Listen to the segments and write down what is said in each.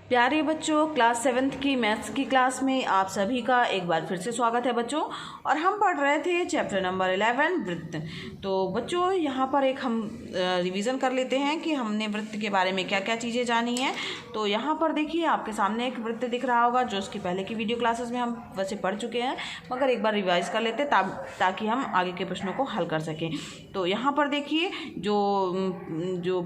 प्यारे बच्चों, class 7th की मैथ्स की क्लास में आप सभी का एक बार फिर से स्वागत है बच्चों। और हम पढ़ रहे थे चैप्टर नंबर 11 वृत्त। तो बच्चों यहाँ पर एक हम रिवीजन कर लेते हैं कि हमने वृत्त के बारे में क्या क्या चीज़ें जानी हैं। तो यहाँ पर देखिए आपके सामने एक वृत्त दिख रहा होगा जो उसकी पहले की वीडियो क्लासेस में हम वैसे पढ़ चुके हैं, मगर एक बार रिवाइज कर लेते ताकि हम आगे के प्रश्नों को हल कर सकें। तो यहाँ पर देखिए जो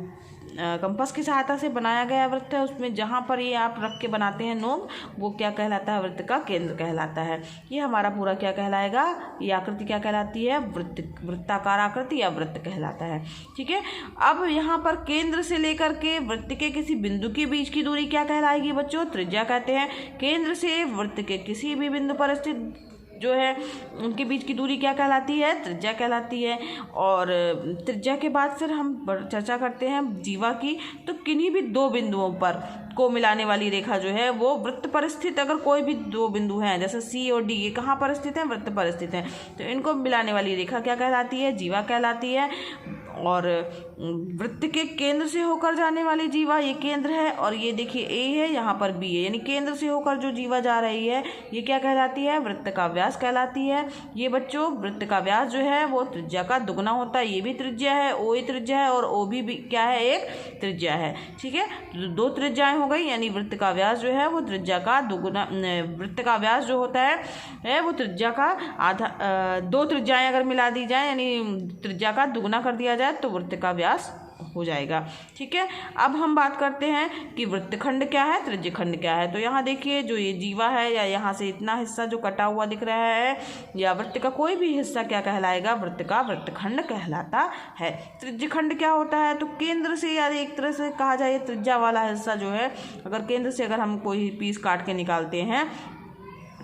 कंपास की सहायता से बनाया गया वृत्त है, उसमें जहाँ पर ये आप रख के बनाते हैं नोक, वो क्या कहलाता है? वृत्त का केंद्र कहलाता है। ये हमारा पूरा क्या कहलाएगा? ये आकृति क्या कहलाती है? वृत्ताकार आकृति या वृत्त कहलाता है। ठीक है। अब यहाँ पर केंद्र से लेकर के वृत्त के किसी बिंदु के बीच की दूरी क्या कहलाएगी बच्चों? त्रिज्या कहते हैं। केंद्र से वृत्त के किसी भी बिंदु पर स्थित जो है उनके बीच की दूरी क्या कहलाती है? त्रिज्या कहलाती है। और त्रिज्या के बाद फिर हम चर्चा करते हैं जीवा की। तो किन्हीं भी दो बिंदुओं पर को मिलाने वाली रेखा जो है वो वृत्त पर स्थित, अगर कोई भी दो बिंदु हैं जैसे सी और डी, ये कहाँ पर स्थित हैं? वृत्त पर स्थित हैं। तो इनको मिलाने वाली रेखा क्या कहलाती है? जीवा कहलाती है। और वृत्त के केंद्र से होकर जाने वाली जीवा ये केंद्र है, और ये देखिए ए है, यहाँ पर बी है, यानी केंद्र से होकर जो जीवा जा रही है ये क्या कहलाती है? वृत्त का व्यास कहलाती है। ये बच्चों वृत्त का व्यास जो है वो त्रिज्या का दुगना होता है। ये भी त्रिज्या है, ओ ही त्रिज्या है, और ओ भी क्या है? एक त्रिज्या है। ठीक है। तो दो त्रिज्याएं हो गई, यानी वृत्त का व्यास जो है वो त्रिज्या का दुगना, वृत्त का व्यास जो होता है वो त्रिज्या का आधा, दो त्रिज्याएं अगर मिला दी जाए यानी त्रिज्या का दुगना कर दिया जाए तो वृत्त का व्यास हो जाएगा। ठीक है। अब हम बात करते हैं कि वृत्तखंड क्या है, त्रिज्यखंड क्या है। तो यहाँ देखिए जो ये जीवा है या यहाँ से इतना हिस्सा जो कटा हुआ दिख रहा है, या वृत्त का कोई भी हिस्सा क्या कहलाएगा? वृत्त का वृत्तखंड कहलाता है। त्रिज्यखंड क्या होता है? तो केंद्र से, या एक तरह से कहा जाए त्रिज्या वाला हिस्सा जो है, अगर केंद्र से अगर हम कोई पीस काट के निकालते हैं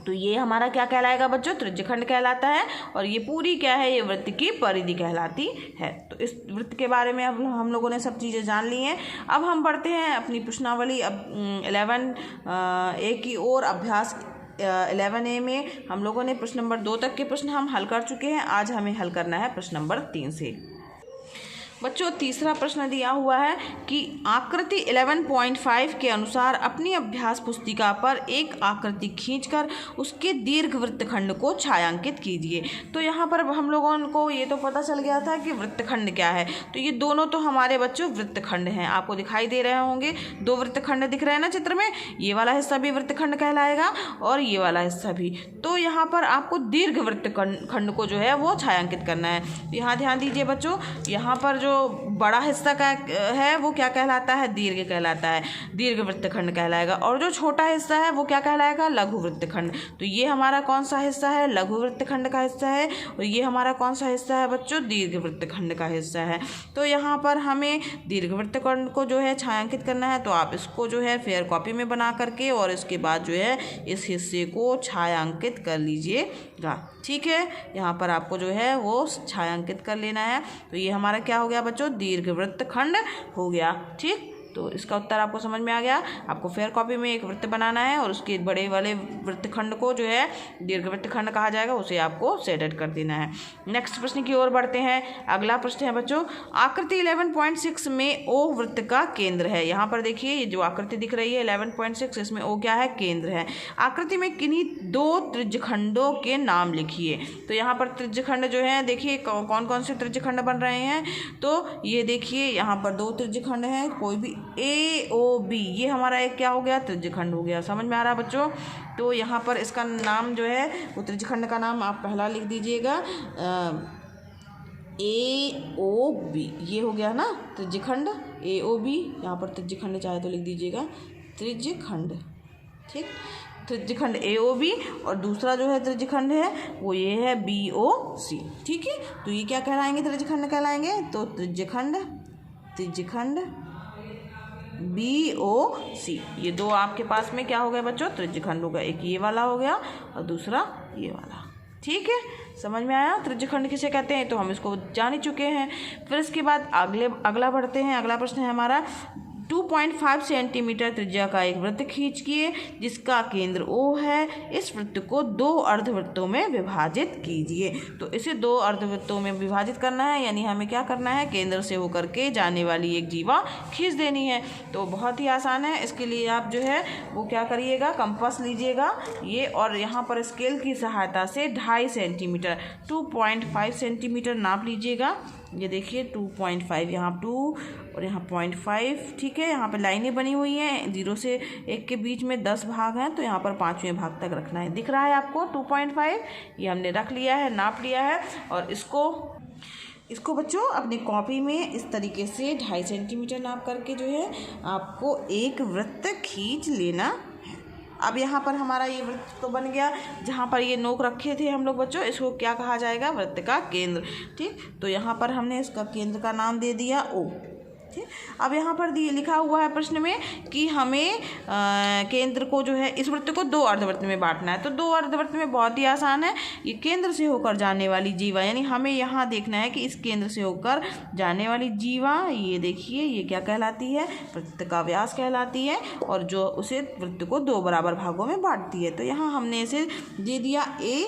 तो ये हमारा क्या कहलाएगा बच्चों? त्रिज्यखंड कहलाता है। और ये पूरी क्या है? ये वृत्त की परिधि कहलाती है। तो इस वृत्त के बारे में अब हम लोगों ने सब चीज़ें जान ली हैं। अब हम बढ़ते हैं अपनी प्रश्नावली अब 11A की ओर। अभ्यास 11A में हम लोगों ने प्रश्न नंबर 2 तक के प्रश्न हम हल कर चुके हैं। आज हमें हल करना है प्रश्न नंबर 3 से। बच्चों तीसरा प्रश्न दिया हुआ है कि आकृति 11.5 के अनुसार अपनी अभ्यास पुस्तिका पर एक आकृति खींचकर उसके दीर्घ वृत्तखंड को छायांकित कीजिए। तो यहाँ पर हम लोगों को ये तो पता चल गया था कि वृत्तखंड क्या है। तो ये दोनों तो हमारे बच्चों वृत्तखंड हैं, आपको दिखाई दे रहे होंगे। दो वृत्तखंड दिख रहे हैं ना चित्र में, ये वाला हिस्सा भी वृत्तखंड कहलाएगा और ये वाला हिस्सा भी। तो यहाँ पर आपको दीर्घ वृत्तखंड को जो है वो छायांकित करना है। यहाँ ध्यान दीजिए बच्चों, यहाँ पर जो बड़ा हिस्सा का है वो क्या कहलाता है? दीर्घ कहलाता है, दीर्घ वृत्तखंड कहलाएगा। और जो छोटा हिस्सा है वो क्या कहलाएगा? लघु वृत्तखंड। तो ये हमारा कौन सा हिस्सा है? लघु वृत्तखंड का हिस्सा है। और ये हमारा कौन सा हिस्सा है बच्चों? दीर्घ वृत्तखंड का हिस्सा है। तो यहाँ पर हमें दीर्घ वृत्तखंड को जो है छायांकित करना है। तो आप इसको जो है फेयर कॉपी में बना करके और इसके बाद जो है इस हिस्से को छायांकित कर लीजिएगा। ठीक है। यहाँ पर आपको जो है वो छायांकित कर लेना है। तो ये हमारा क्या हो गया बच्चों? दीर्घ वृत्तखंड हो गया। ठीक। तो इसका उत्तर आपको समझ में आ गया। आपको फेयर कॉपी में एक वृत्त बनाना है और उसके बड़े वाले वृत्तखंड को जो है दीर्घ वृत्तखंड कहा जाएगा, उसे आपको सेट कर देना है। नेक्स्ट प्रश्न की ओर बढ़ते हैं। अगला प्रश्न है बच्चों, आकृति 11.6 में ओ वृत्त का केंद्र है। यहाँ पर देखिए ये जो आकृति दिख रही है 11.6, इसमें ओ क्या है? केंद्र है। आकृति में किन्हीं दो त्रिज्यखंडों के नाम लिखिए। तो यहाँ पर त्रिज्यखंड जो है देखिए कौन कौन से त्रिज्यखंड बन रहे हैं। तो ये देखिए यहाँ पर दो त्रिज्यखंड हैं, कोई भी ए ओ बी, ये हमारा एक क्या हो गया? त्रिज्यखंड हो गया। समझ में आ रहा है बच्चों? तो यहाँ पर इसका नाम जो है वो त्रिज्यखंड का नाम आप पहला लिख दीजिएगा ए ओ बी, ये हो गया ना त्रिज्यखंड ए ओ बी। यहाँ पर त्रिज्यखंड चाहे तो लिख दीजिएगा त्रिज्यखंड। ठीक। त्रिज्यखंड ए ओ बी, और दूसरा जो है त्रिज्यखंड है वो ये है बी ओ सी। ठीक है। तो ये क्या कहलाएंगे? त्रिज्यखंड कहलाएंगे। तो त्रिज्यखंड बी ओ सी, ये दो आपके पास में क्या हो गया बच्चों? त्रिज्यखंड हो गया। एक ये वाला हो गया और दूसरा ये वाला। ठीक है। समझ में आया त्रिज्यखंड किसे कहते हैं? तो हम इसको जान ही चुके हैं। फिर इसके बाद अगला बढ़ते हैं। अगला प्रश्न है हमारा 2.5 सेंटीमीटर त्रिज्या का एक वृत्त खींचिए जिसका केंद्र O है। इस वृत्त को 2 अर्धवृत्तों में विभाजित कीजिए। तो इसे 2 अर्धवृत्तों में विभाजित करना है, यानी हमें क्या करना है, केंद्र से होकर के जाने वाली एक जीवा खींच देनी है। तो बहुत ही आसान है। इसके लिए आप जो है वो क्या करिएगा, कंपास लीजिएगा ये, और यहाँ पर स्केल की सहायता से 2.5 सेंटीमीटर 2.5 सेंटीमीटर नाप लीजिएगा। ये देखिए 2.5, यहाँ 2 और यहाँ 0.5, ठीक है। यहाँ पे लाइनें बनी हुई हैं, 0 से 1 के बीच में 10 भाग हैं, तो यहाँ पर 5वें भाग तक रखना है। दिख रहा है आपको 2.5, ये हमने रख लिया है, नाप लिया है। और इसको बच्चों अपनी कॉपी में इस तरीके से 2.5 सेंटीमीटर नाप करके जो है आपको एक वृत्त खींच लेना है। अब यहाँ पर हमारा ये वृत्त तो बन गया। जहाँ पर ये नोक रखे थे हम लोग बच्चों, इसको क्या कहा जाएगा, वृत्त का केंद्र। ठीक, तो यहाँ पर हमने इसका केंद्र का नाम दे दिया O। ठीक, अब यहाँ पर लिखा हुआ है प्रश्न में कि हमें केंद्र को जो है इस वृत्त को 2 अर्धवृत्त में बांटना है। तो 2 अर्धवृत्त में बहुत ही आसान है। ये केंद्र से होकर जाने वाली जीवा, यानी हमें यहाँ देखना है कि इस केंद्र से होकर जाने वाली जीवा, ये देखिए ये क्या कहलाती है, वृत्त का व्यास कहलाती है, और जो उसे वृत्त को 2 बराबर भागों में बांटती है। तो यहाँ हमने इसे दे दिया A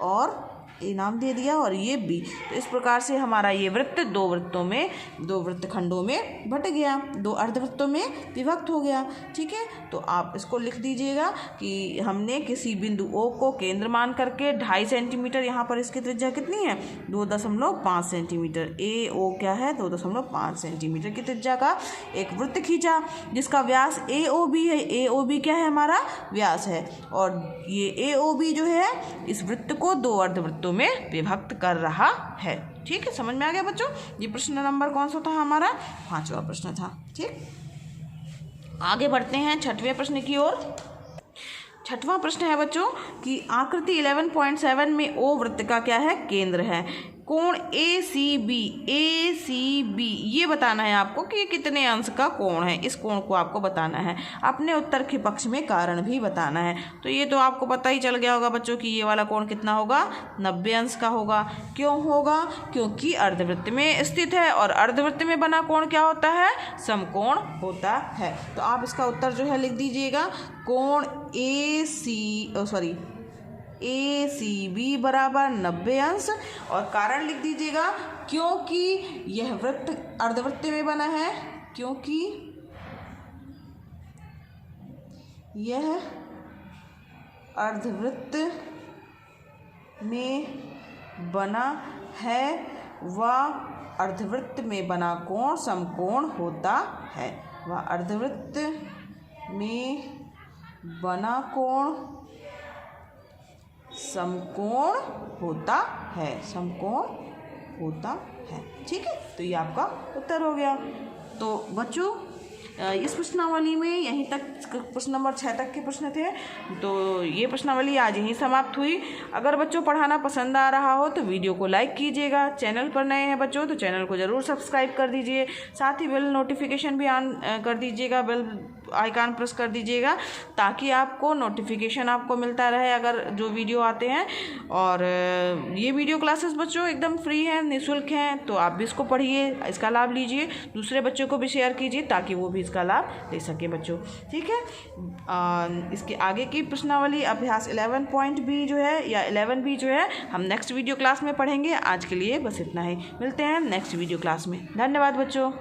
और ए नाम दे दिया, और ये B। तो इस प्रकार से हमारा ये वृत्त 2 वृत्तों में, 2 वृत्तखंडों में बट गया, 2 अर्धवृत्तों में विभक्त हो गया। ठीक है, तो आप इसको लिख दीजिएगा कि हमने किसी बिंदु O को केंद्र मान करके 2.5 सेंटीमीटर, यहाँ पर इसकी त्रिज्या कितनी है, 2.5 सेंटीमीटर। AO क्या है, 2.5 सेंटीमीटर की त्रिज्या का एक वृत्त खींचा जिसका व्यास AOB है। AOB क्या है, हमारा व्यास है, और ये AOB जो है इस वृत्त को 2 अर्धवृत्तों में विभक्त कर रहा है। ठीक है, समझ में आ गया बच्चों। ये प्रश्न नंबर कौन सा था, हमारा 5वां प्रश्न था। ठीक, आगे बढ़ते हैं 6वें प्रश्न की ओर। 6वां प्रश्न है बच्चों कि आकृति 11.7 में O वृत्त का क्या है, केंद्र है। कोण ACB ये बताना है आपको कि ये कितने अंश का कोण है। इस कोण को आपको बताना है, अपने उत्तर के पक्ष में कारण भी बताना है। तो ये तो आपको पता ही चल गया होगा बच्चों कि ये वाला कोण कितना होगा, 90 अंश का होगा। क्यों होगा, क्योंकि अर्धवृत्त में स्थित है, और अर्धवृत्त में बना कोण क्या होता है, समकोण होता है। तो आप इसका उत्तर जो है लिख दीजिएगा, कोण ACB बराबर 90 अंश, और कारण लिख दीजिएगा क्योंकि यह वृत्त अर्धवृत्त में बना है, क्योंकि यह अर्धवृत्त में बना है व अर्धवृत्त में बना कोण समकोण होता है। वह अर्धवृत्त में बना कोण समकोण होता है, समकोण होता है। ठीक है, तो ये आपका उत्तर हो गया। तो बच्चों इस प्रश्नावली में यहीं तक प्रश्न नंबर 6 तक के प्रश्न थे। तो ये प्रश्नावली आज यहीं समाप्त हुई। अगर बच्चों पढ़ाना पसंद आ रहा हो तो वीडियो को लाइक कीजिएगा। चैनल पर नए हैं बच्चों तो चैनल को ज़रूर सब्सक्राइब कर दीजिए। साथ ही बेल नोटिफिकेशन भी ऑन कर दीजिएगा, बेल आइकन प्रेस कर दीजिएगा ताकि आपको नोटिफिकेशन आपको मिलता रहे अगर जो वीडियो आते हैं। और ये वीडियो क्लासेस बच्चों एकदम फ्री हैं, निःशुल्क हैं, तो आप भी इसको पढ़िए, इसका लाभ लीजिए, दूसरे बच्चों को भी शेयर कीजिए ताकि वो भी इसका लाभ ले सके बच्चों। ठीक है, इसके आगे की प्रश्नावली अभ्यास 11.B जो है या 11B जो है हम नेक्स्ट वीडियो क्लास में पढ़ेंगे। आज के लिए बस इतना ही, मिलते हैं नेक्स्ट वीडियो क्लास में। धन्यवाद बच्चों।